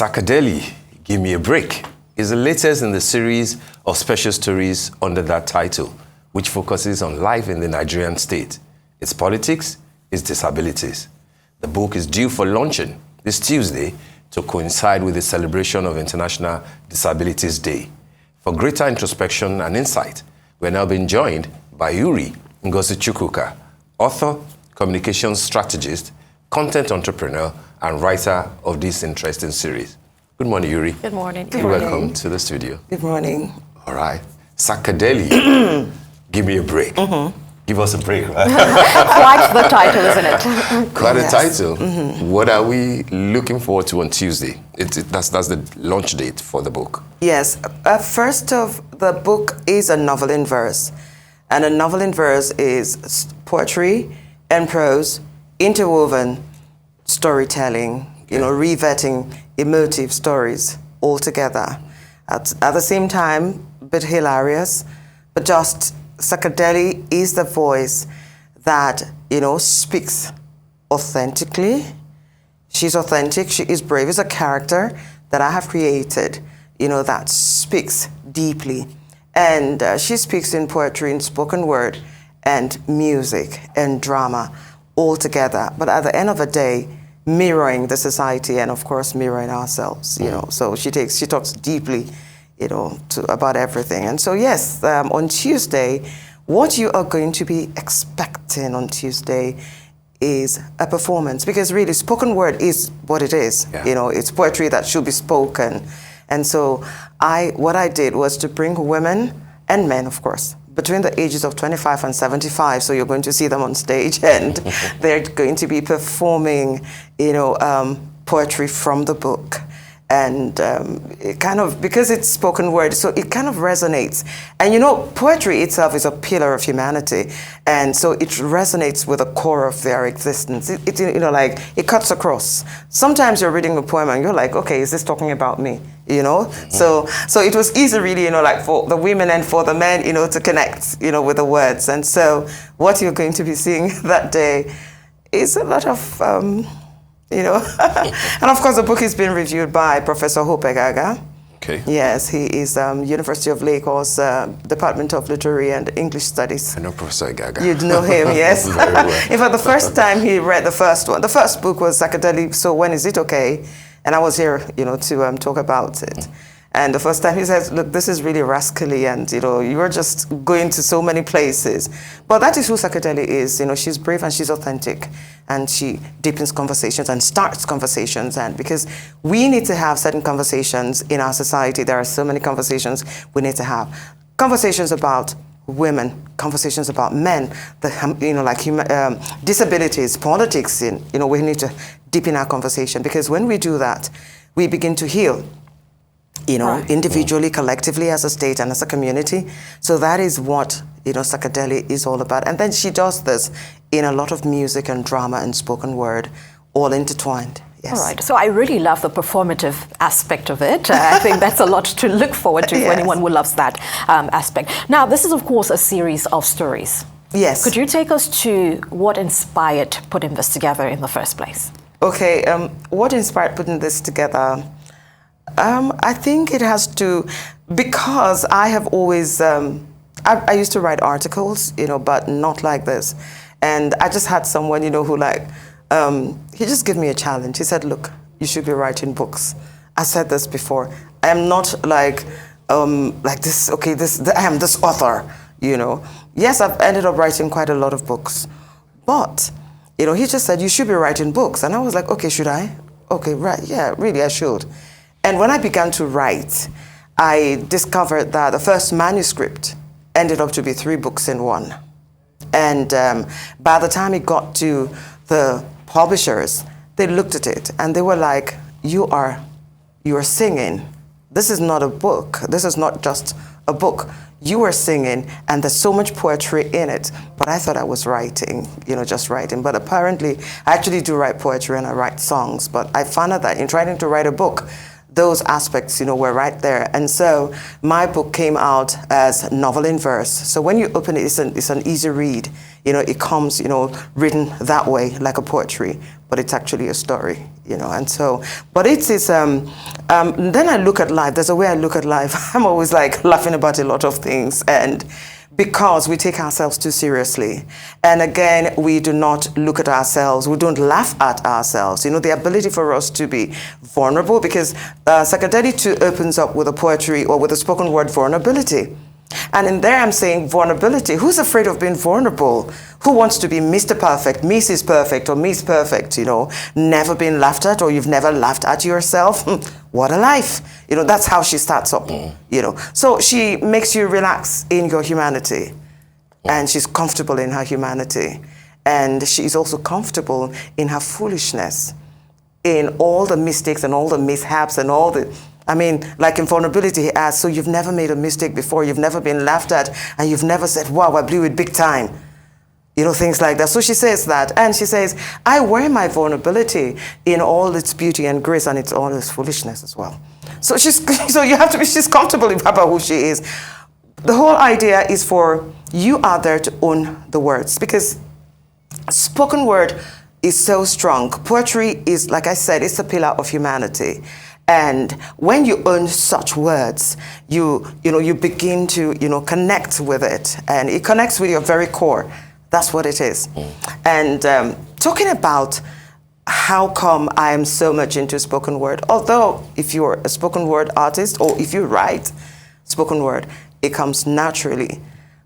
Sakadeli, Give Me a Break, is the latest in the series of special stories under that title, which focuses on life in the Nigerian state, its politics, its disabilities. The book is due for launching this Tuesday to coincide with the celebration of International Disabilities Day. For greater introspection and insight, we're now being joined by Ngozichukwuka, author, communications strategist, content entrepreneur, and writer of this interesting series. Good morning, Yuri. Good morning. Good morning. Welcome to the studio. Good morning. All right. Sakadeli, Give Me a Break. Give us a break, right? Quite the title, isn't it? Quite a title. What are we looking forward to on Tuesday? That's the launch date for the book. Yes. First of the book is a novel in verse. And a novel in verse is poetry and prose, interwoven storytelling, revetting emotive stories all together. At the same time, a bit hilarious, but just Sakadeli is the voice that, speaks authentically. She's authentic, she is brave. It's a character that I have created, that speaks deeply. And she speaks in poetry, in spoken word, and music, and drama, all together. But at the end of the day, mirroring the society and, of course, mirroring ourselves, So she talks deeply, about everything. And so, yes, on Tuesday, what you are going to be expecting on Tuesday is a performance, because really spoken word is what it is. Yeah. It's poetry that should be spoken. And so what I did was to bring women and men, of course, between the ages of 25 and 75. So you're going to see them on stage and they're going to be performing, poetry from the book. And it kind of, because it's spoken word, so it kind of resonates. And poetry itself is a pillar of humanity. And so it resonates with the core of their existence. It cuts across. Sometimes you're reading a poem and you're like, okay, is this talking about me? So it was easy really, for the women and for the men, to connect, with the words. And so what you're going to be seeing that day is a lot of, and of course the book is being reviewed by Professor Hope Egaga. Okay. Yes, he is University of Lagos, Department of Literary and English Studies. I know Professor Egaga. You'd know him, yes. Very well. In fact, the first time he read the first one, the first book was Sakadeli, So When Is It Okay? And I was here, to talk about it. And the first time he says, look, this is really rascally and, you're just going to so many places. But that is who Sakadeli is. She's brave and she's authentic. And she deepens conversations and starts conversations. And because we need to have certain conversations in our society, there are so many conversations we need to have. Conversations about women, conversations about men, disabilities, politics. We need to deepen our conversation. Because when we do that, we begin to heal. Right. Individually, collectively, as a state and as a community. So that is what, Sakadeli is all about. And then she does this in a lot of music and drama and spoken word, all intertwined. Yes. All right. So I really love the performative aspect of it. I think that's a lot to look forward to for anyone who loves that aspect. Now, this is, of course, a series of stories. Yes. Could you take us to what inspired putting this together in the first place? Okay. What inspired putting this together? I think it has to, because I have always, I used to write articles, but not like this. And I just had someone, who he just gave me a challenge. He said, look, you should be writing books. I said this before. I am not like this, okay, I am this author, Yes, I've ended up writing quite a lot of books. But, he just said, you should be writing books. And I was like, okay, should I? Okay, right, yeah, really, I should. And when I began to write, I discovered that the first manuscript ended up to be 3 books in one. And by the time it got to the publishers, they looked at it and they were like, you are singing. This is not a book. This is not just a book. You are singing and there's so much poetry in it. But I thought I was writing, just writing. But apparently, I actually do write poetry and I write songs. But I found out that in trying to write a book, those aspects, were right there. And so my book came out as novel in verse. So when you open it, it's an easy read. It comes, written that way, like a poetry, but it's actually a story, you know. And so, but then I look at life. There's a way I look at life. I'm always like laughing about a lot of things, and because we take ourselves too seriously. And again, we do not look at ourselves. We don't laugh at ourselves. You know, the ability for us to be vulnerable, because Sakadeli too opens up with a poetry or with a spoken word vulnerability. And in there I'm saying vulnerability. Who's afraid of being vulnerable? Who wants to be Mr. Perfect, Mrs. Perfect, or Miss Perfect, you know? Never been laughed at, or you've never laughed at yourself? What a life. You know, that's how she starts up, you know. So she makes you relax in your humanity. And she's comfortable in her humanity. And she's also comfortable in her foolishness, in all the mistakes and all the mishaps and all the... I mean, like in vulnerability, he asks, so you've never made a mistake before, you've never been laughed at, and you've never said, wow, I blew it big time. You know, things like that. So she says that, and she says, I wear my vulnerability in all its beauty and grace and its all its foolishness as well. So she's comfortable about who she is. The whole idea is for you out there to own the words, because spoken word is so strong. Poetry is, like I said, it's a pillar of humanity. And when you own such words, you begin to, connect with it. And it connects with your very core. That's what it is. And talking about how come I am so much into spoken word, although if you're a spoken word artist or if you write spoken word, it comes naturally.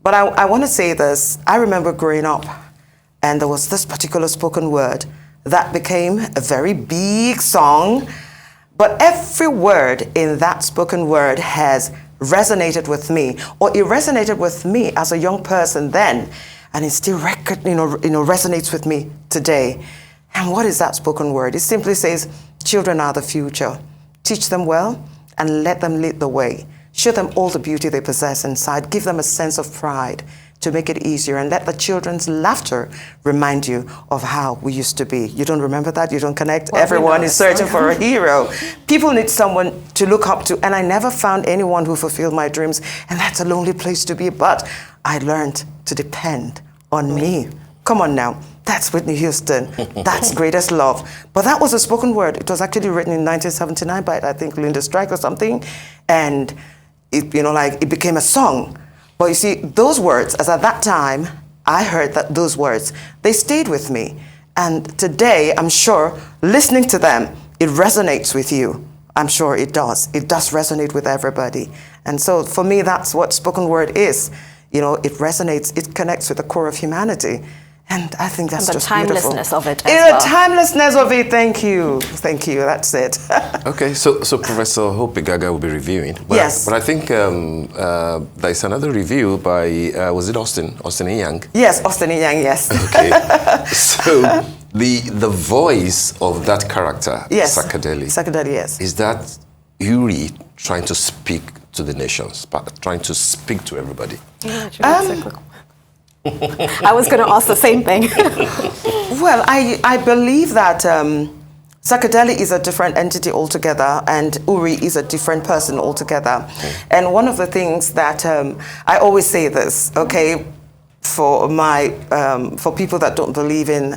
But I want to say this. I remember growing up, and there was this particular spoken word that became a very big song. But every word in that spoken word has resonated with me, or it resonated with me as a young person then, and it still resonates with me today. And what is that spoken word? It simply says, children are the future. Teach them well and let them lead the way. Show them all the beauty they possess inside. Give them a sense of pride to make it easier, and let the children's laughter remind you of how we used to be. You don't remember that? You don't connect? Well, everyone is searching for a hero. People need someone to look up to, and I never found anyone who fulfilled my dreams, and that's a lonely place to be, but I learned to depend on me. Come on now. That's Whitney Houston. That's Greatest Love. But that was a spoken word. It was actually written in 1979 by, I think, Linda Strike or something, and it became a song. But you see, those words, as at that time, I heard that those words, they stayed with me. And today, I'm sure, listening to them, it resonates with you. I'm sure it does. It does resonate with everybody. And so for me, that's what spoken word is. You know, it resonates, it connects with the core of humanity. And I think that's just beautiful. The timelessness of it as well. The timelessness of it, thank you. Thank you, that's it. Okay, so Professor Hope Igaga will be reviewing. But, yes. But I think there's another review by, was it Austin Yang? Yes, Austin Yang, yes. Okay, so the voice of that character, yes. Sakadeli, yes. Is that Uri trying to speak to the nations, trying to speak to everybody? I was going to ask the same thing. Well, I believe that Sakadeli is a different entity altogether, and Uri is a different person altogether. And one of the things that I always say this, okay, for people that don't believe in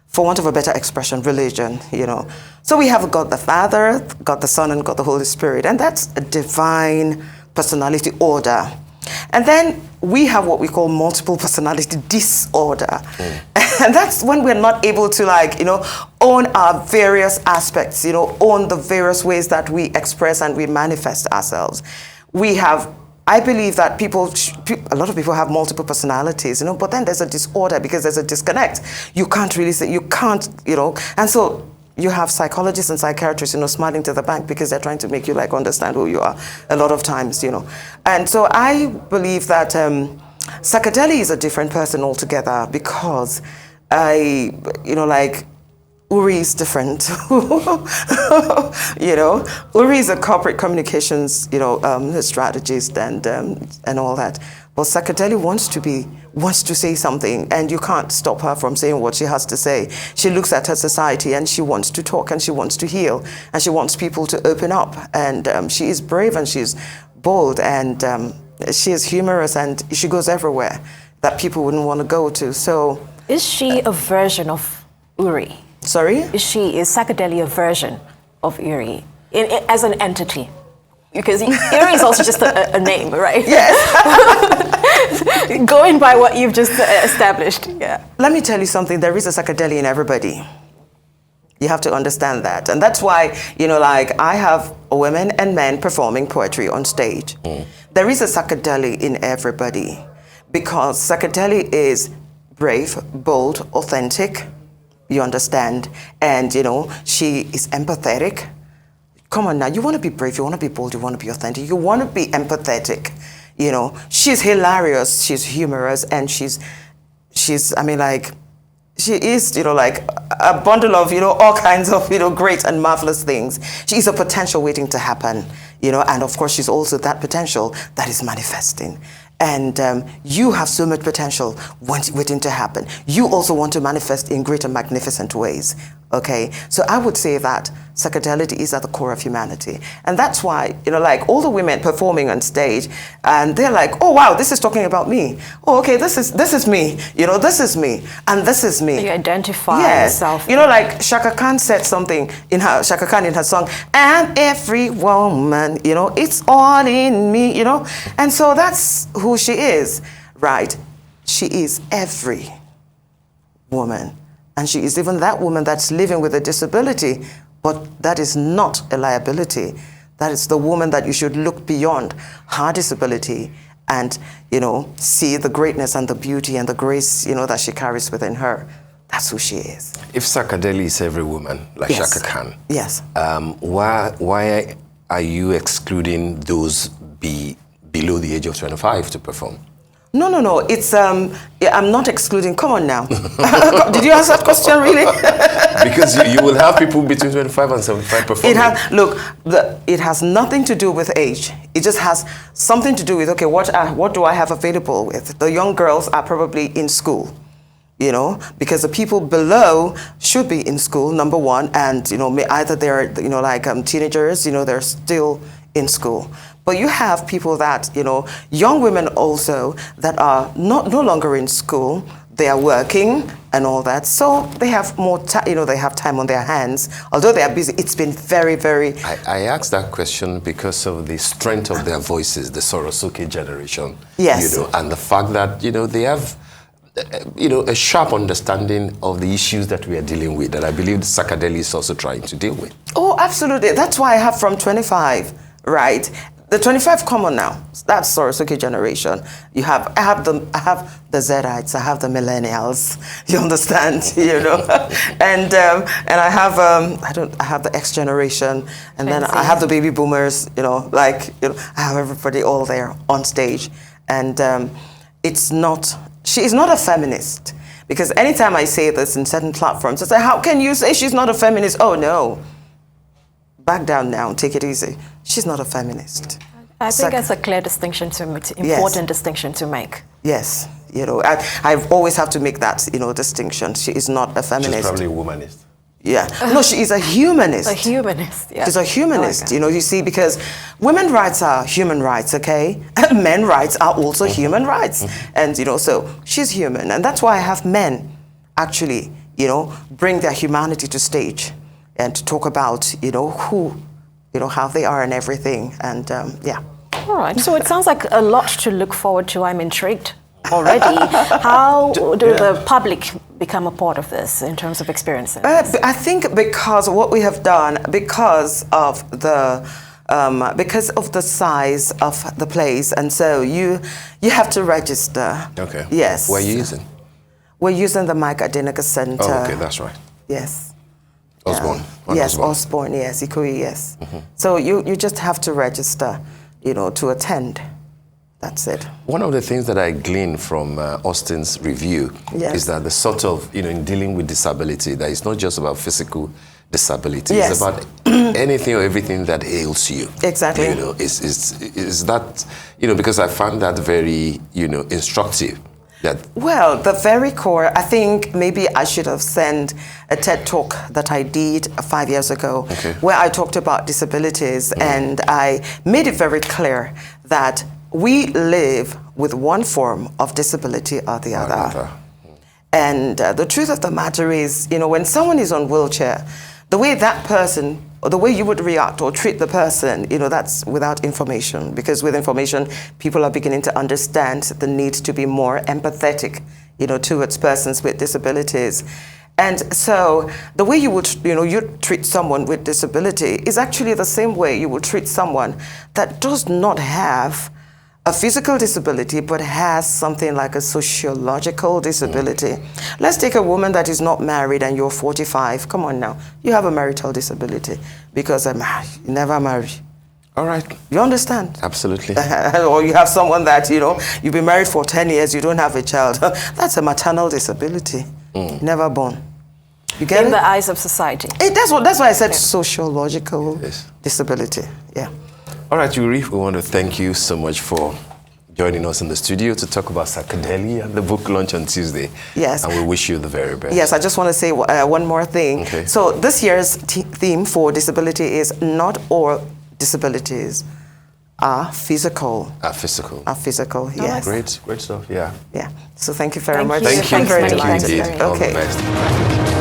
for want of a better expression, religion, So we have God the Father, God the Son, and God the Holy Spirit, and that's a divine personality order. And then we have what we call multiple personality disorder. And that's when we're not able to own our various aspects, own the various ways that we express and we manifest ourselves. I believe that a lot of people have multiple personalities, but then there's a disorder because there's a disconnect. You can't really say, and so you have psychologists and psychiatrists, smiling to the bank because they're trying to make you understand who you are a lot of times, And so I believe that Sakadeli is a different person altogether because Uri is different. Uri is a corporate communications, strategist and all that. But Sakadeli wants to say something, and you can't stop her from saying what she has to say. She looks at her society and she wants to talk and she wants to heal and she wants people to open up. And she is brave and she's bold and she is humorous and she goes everywhere that people wouldn't want to go to. So, is she a version of Uri? Sorry? Is Sakadeli a version of Erie as an entity? Because Erie is also just a name, right? Yes. Going by what you've just established. Yeah. Let me tell you something. There is a Sakadeli in everybody. You have to understand that. And that's why, like, I have women and men performing poetry on stage. There is a Sakadeli in everybody because Sakadeli is brave, bold, authentic. You understand? And, she is empathetic. Come on now, you want to be brave, you want to be bold, you want to be authentic, you want to be empathetic. She's hilarious, she's humorous, and she's I mean, like, she is, like a bundle of, all kinds of, great and marvelous things. She is a potential waiting to happen, and of course she's also that potential that is manifesting. And you have so much potential waiting to happen. You also want to manifest in great and magnificent ways. Okay, so I would say that psychedelity is at the core of humanity. And that's why, like all the women performing on stage, and they're like, oh wow, this is talking about me. Oh, okay, this is me. This is me, and this is me. You identify yourself. Like Shaka Khan said something in her song, and every woman, it's all in me, And so that's who she is, right? She is every woman. And she is even that woman that's living with a disability, but that is not a liability. That is the woman that you should look beyond her disability and, see the greatness and the beauty and the grace, that she carries within her. That's who she is. If Sakadeli is every woman, like Yes. Shaka Khan, Yes. Why are you excluding those below the age of 25 to perform? No. It's I'm not excluding. Come on now. Did you ask that question really? Because you will have people between 25 and 75 performing. It has nothing to do with age. It just has something to do with, okay, what do I have available with? The young girls are probably in school, because the people below should be in school, number one, and either they're teenagers, they're still in school. But you have people that, young women also that are no longer in school, they are working and all that. So they have more time, they have time on their hands. Although they are busy, it's been very, very... I asked that question because of the strength of their voices, the Sorosuke generation. Yes. And the fact that, they have, a sharp understanding of the issues that we are dealing with, that I believe Sakadeli is also trying to deal with. Oh, absolutely. That's why I have from 25, right? The 25 common now. That's Sorosuke generation. I have the Zedites. I have the millennials. You understand? and I have the X generation, and then I have the baby boomers. I have everybody all there on stage, and she is not a feminist, because anytime I say this in certain platforms, I say, how can you say she's not a feminist? Oh no. Back down now, take it easy. She's not a feminist. I think that's a clear distinction important distinction to make. Yes, I always have to make that, distinction. She is not a feminist. She's probably a womanist. Yeah, no, she is a humanist. A humanist, yeah. She's a humanist, you see, because women's rights are human rights, okay? Men rights are also human rights. And, so she's human. And that's why I have men actually, bring their humanity to stage and to talk about, who, how they are and everything. And, yeah. All right. So it sounds like a lot to look forward to. I'm intrigued already. How do the public become a part of this in terms of experiencing this? I think because what we have done, because of the size of the place, and so you have to register. Okay. Yes. What are you using? We're using the Mike Adenaka Center. Oh, okay, that's right. Yes. Osborne. Yes, Osborne, yes, Ikoyi, yes. So you just have to register, to attend. That's it. One of the things that I gleaned from Austin's review is that the sort of, in dealing with disability, that it's not just about physical disability. Yes. It's about anything or everything that ails you. Exactly. Is that, because I found that very, instructive. Well, the very core, I think maybe I should have sent a TED talk that I did 5 years ago, where I talked about disabilities, and I made it very clear that we live with one form of disability or the other. And the truth of the matter is, you know, when someone is on wheelchair, the way that person, or the way you would react or treat the person, you know, that's without information. Because with information, people are beginning to understand the need to be more empathetic, you know, towards persons with disabilities. And so the way you would, you know, you treat someone with disability is actually the same way you would treat someone that does not have a physical disability, but has something like a sociological disability. Let's take a woman that is not married and you're 45. Come on now. You have a marital disability because you never marry. All right. You understand? Absolutely. Or you have someone that, you know, you've been married for 10 years, you don't have a child. That's a maternal disability. Never born. You get it? In the eyes of society. That's why I said sociological disability. Yeah. All right, Yuri, we want to thank you so much for joining us in the studio to talk about Sakadeli and the book launch on Tuesday. Yes. And we wish you the very best. Yes, I just want to say one more thing. Okay. So this year's theme for disability is not all disabilities are physical. Are physical. Are physical, yes. Great stuff, yeah. Yeah. So thank you very much. you. Thank you. Thanks very Thank you much. indeed. Very All the Okay. best.